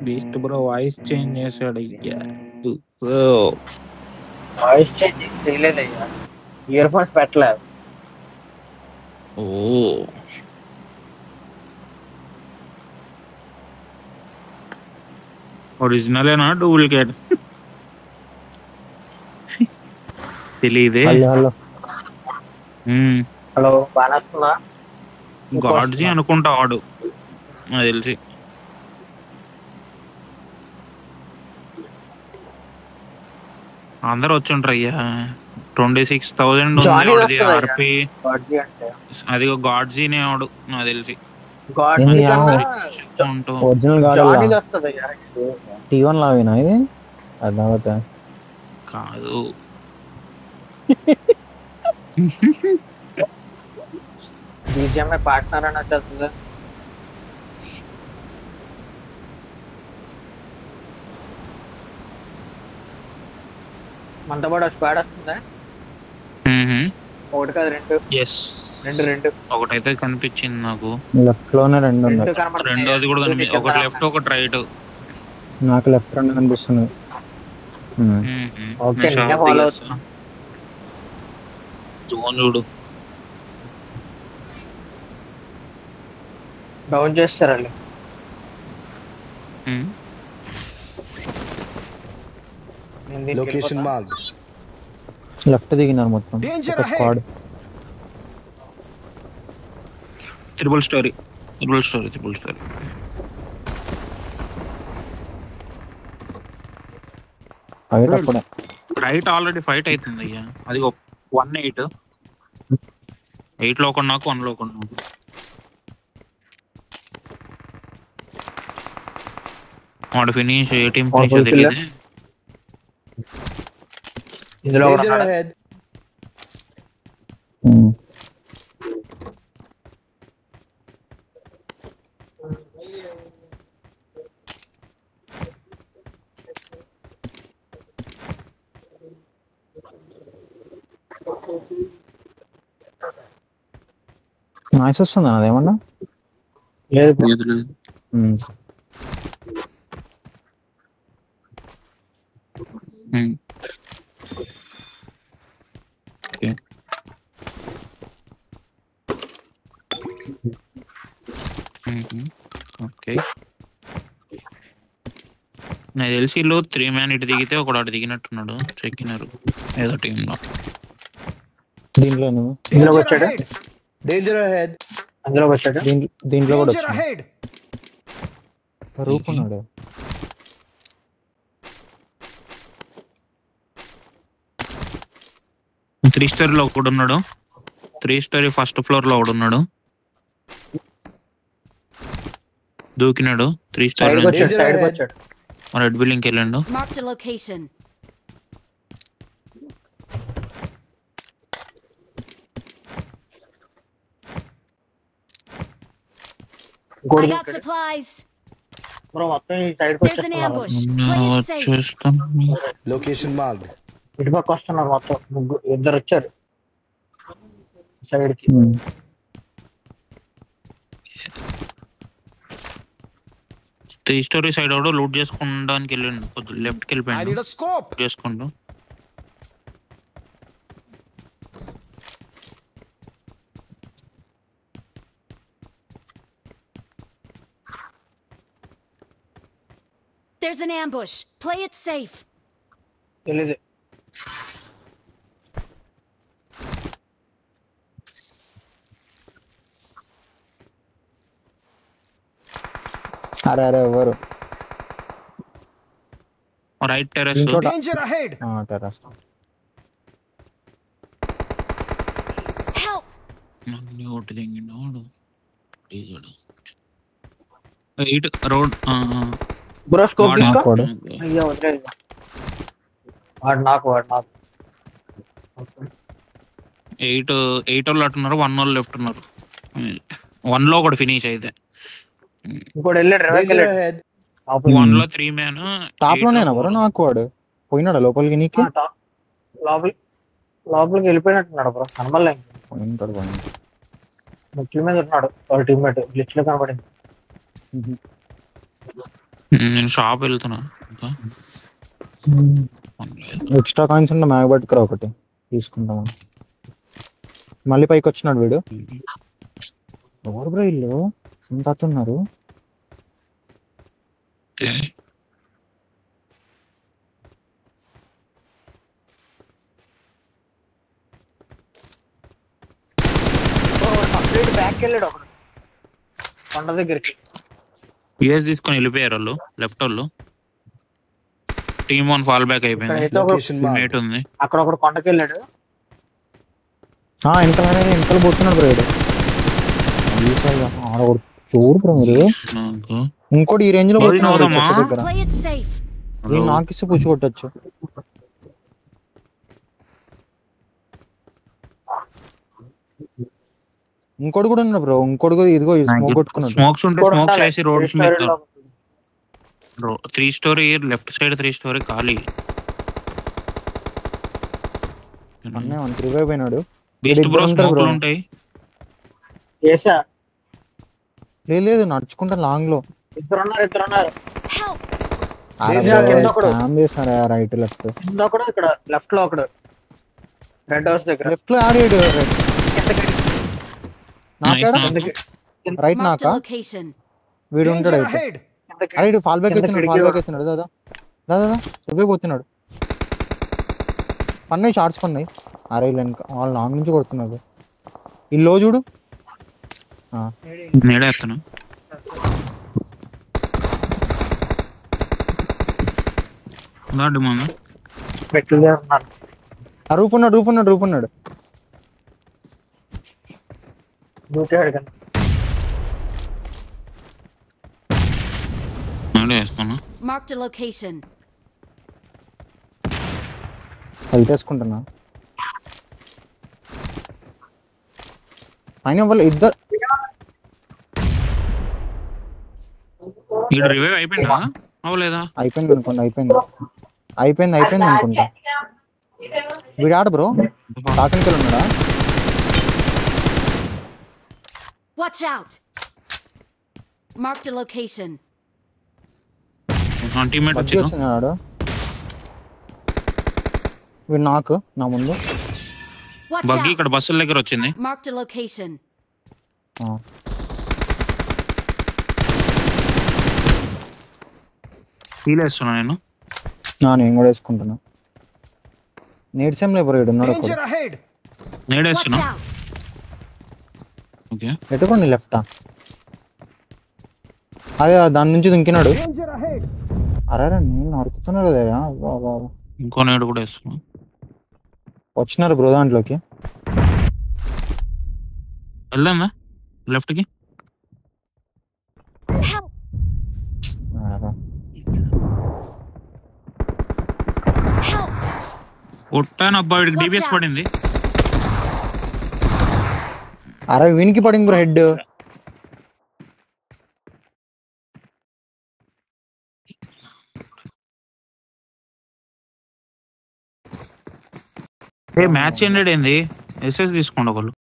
Beast bro voice change చేశాడు అయ్యా. Voice change చేయలేదయ్యా, ear phones పెట్టలేదు. ఓ ఒరిజినలేనా డూప్లికేట్ తెలీదే. హలో హలో బాగా వస్తుందా? గాడ్జీ అనుకుంటా వాడు, నాకు తెలిసి. అందరు వచ్చుంటారు అయ్యా. 26,000 ఉంది జానీ వాడిది వస్తుందా ఆర్పి. గాడ్జీ అంటే అది గాడ్జీనే వాడు నాకు తెలిసి. గాడ్జీ ఏంది కన్నా ఒరిజినల్ జానీ గాడ్ వస్తుందయ్యా. T1 లావేనా ఇది? అర్థమవుతా కాదు. బీజిఎంఐ పార్ట్నర్ అని వచ్చేస్తుంది. మనతో పాటు స్క్వాడ్ వస్తుందా? ఒకటి కాదు రెండు. ఎస్, రెండు ఒకటైతే కనిపించింది నాకు. లెఫ్ట్ లోనే రెండు ఉన్నాయి. రెండోది కూడా కనిపించింది, ఒకటి లెఫ్ట్ ఒకటి రైట్. నాకు లెఫ్ట్ రెండు కనిపిస్తుంది. ఓకే, నేనే ఫాలో అవుతున్నా. జోన్ చూడు. డౌన్ చేస్తారండి. Location mark. లెఫ్ట్ దిగినారు మొత్తం స్క్వాడ్. Triple story. ఫైట్ అప్పుడే. రైట్ ఆల్రెడీ ఫైట్ అవుతుంది అయ్యా. అది 1-8 లో ఒకటి నాకు, 1 లో ఒకటి నాకు. వాడు ఫినిష్ ఏ టీం ఫినిష్ తెలియదు. ఇందులో నాయిస్ వస్తుందా అదేమన్నా? లేదు. ఓకే, నాకు తెలిసి లో 3 మ్యాన్ ఇటు దిగితే ఒకడు అటు దిగినట్టున్నాడు. చెక్కినారు ఏదో టీమ్ లో. దీంట్లో వచ్చాడు. Danger ahead. అందులో వచ్చాడు. దీంట్లో కూడా వచ్చాడు. రూఫ్ ఉన్నాడు. త్రీ స్టోరీ లో ఒకడు ఉన్నాడు. 3 స్టోరీ ఫస్ట్ ఫ్లోర్ లో ఒకడు ఉన్నాడు. దూకినాడు 3 స్టోరీ వచ్చాడు. రెడ్ బిల్డింగ్ వెళ్ళండు. మొత్తం ఈ సైడ్ లొకేషన్ మార్క్డ్. ఇటు పక్క వస్తున్నారు మొత్తం. ఇద్దరు వచ్చారు సైడ్ కి. 3 స్టోరీ సైడ్ ఒకడు లూట్ చేసుకోవడానికి వెళ్ళండు. కొద్దిగా లెఫ్ట్కి వెళ్ళిపోయాడు చేసుకుంటూ. There's an ambush. Play it safe. తెలీదు. అరే ఎవరు? Right terrace. Danger ahead. Terrace. Help. నన్ను ఒకటి దింగినాడు. 8 రోడ్. బ్రో స్కోప్ తీసుకో. అయ్యో వదిలేదు. వాడు నాకు 8 వాళ్ళు అట్టున్నారు, 1 వాళ్ళు లెఫ్ట్ ఉన్నారు. 1 లో ఒకటి ఫినిష్ అయితే. ఇంకోటి వెళ్ళాడు. 1 లో 3 మ్యాన్. Top లోనేనా bro? నాకు వాడు పోయినాడా లోపలికి? నీకు లోపలికి వెళ్ళిపోయినట్టున్నాడు బ్రో. కనబడలే. ముఖ్యం మీద ఉన్నాడు వాళ్ళ టీమ్మేట్. గ్లిచ్ లో కనబడింది. నేను షాప్ వెళ్తున్నా ఇంకా. ఎక్స్ట్రా కాయిన్స్ ఉన్న మ్యాగ్ పట్టుకురా ఒకటి తీసుకుంటాము. మళ్ళీ పైకి వచ్చినాడు వీడు. ఎవరు బ్రో ఇల్లు ఎంత ఉన్నారు? బ్యాక్ వెళ్ళాడు ఒకడు కొండ దగ్గరికి. పిఎస్ తీసుకొని వెళ్ళిపోయారు వాళ్ళు, లెఫ్ట్ వాళ్ళు. టీమ్ 1 ఫాల్ బ్యాక్ అయిపోయింది. ఇక్కడైతే ఒకడు Location marked. మేట్ ఉంది. అక్కడ ఒకడు కొండకి వెళ్ళాడు. వెనకాల పోతున్నాడు బ్రో వీడు. ఆడొకడు చూడు బ్రో మీరు. నాకు ఇంకోటి ఈ రేంజ్ లో పోతున్నాడు బ్రో అవునమ్మా. చెట్టు దగ్గర. Play it safe. నేను నాకిస్తే పుష్ కొట్టచ్చు. ఇంకోటి కూడా ఉన్నాడు బ్రో. ఇంకోటి కూడా ఇదిగో స్మోక్ కొట్టుకున్నాడు. స్మోక్స్ ఉంటే ఇంకోడు స్మోక్స్ ఉండాలి. వేసి రోడ్స్ మీద రెస్టారెంట్లో 3 స్టోరీ లెఫ్ట్ సైడ్ 3 స్టోరీ ఖాళీ. అన్నీ 135 పోయినాడు. బీస్ట్ బ్రో ఇద్దరు ఉంటారు స్మోక్లు bro. ఉంటాయి. చేసా. లేదు నడుచుకుంటా లాంగ్ లో. ఇద్దరున్నారు. Help! కింద ఒకడు. స్కామ్ చేస్తారా రైట్ లెఫ్ట్. కింద ఒకడు, ఇక్కడ లెఫ్ట్ లో ఒకడు. రెడ్ హౌస్ దగ్గర. లెఫ్ట్ లో ఆడాడు. కిందకి. నాకాడా Nice. రైట్ Marked నాకా a location. వీడు ఉంటాడు అయితే. కిందకి. అరే ఇటు ఫాల్ బ్యాక్ కింద అవుతున్నాడు. కిటికీ ఫాల్ బ్యాక్ వాడు. అవుతున్నాడు. దాదా దాదా నువ్వే పోతున్నాడు. పన్నాయి షార్ట్స్ పన్నాయి. అరే వెనక వాళ్ళు లాంగ్ నుంచి కొడుతున్నారు. ఇల్లో చూడు. నేడేస్తాను. దాడి మన మెట్లు మీద ఉన్నారు. రూఫ్ ఉన్నాడు. దూకాడు కదా. నేడేస్తాను. Marked a location. హెల్త్ వేసుకుంటున్నా. అయినా వాళ్ళు ఇద్దరు ఇక్కడ రివైవ్ అయిపోయిందా అవ్వలేదా? అయిపోయింది అనుకుంటా. వీడు ఆడు బ్రో. తాకనికలు ఉన్నాడా? Watch out! Marked a location. Teammate buggy వచ్చింది. వచ్చింది ఆడు. వీడు నాకు నా ముందు. Watch buggy out! ఇక్కడ బస్సుల దగ్గర వచ్చింది. Marked a location. ఫీల్ వేస్తున్నా నేను. నేను కూడా వేసుకుంటున్నా. నేడ్సేం లేబర్ వీడు ఉన్నాడు. Watch నేడేస్తున్నా. out! ఓకే ఎట్టుకోండి లెఫ్టా. అదే దాని నుంచి దుంకినాడు. అరే నేను నరుకుతున్నాడు కదా. ఇంకో నేడు కూడా వేస్తున్నా. వచ్చినారు బ్రో దాంట్లోకి. వెళ్దామా లెఫ్ట్ కి? Help! Help! కొట్టాను అబ్బా. వీడికి డిబిఎస్ పడింది. అరే వీనికి పడింది బ్రో హెడ్. మ్యాచ్ ఎండెడ్ ఏంది? ఎస్ఎస్ తీసుకోండి ఒకళ్ళు.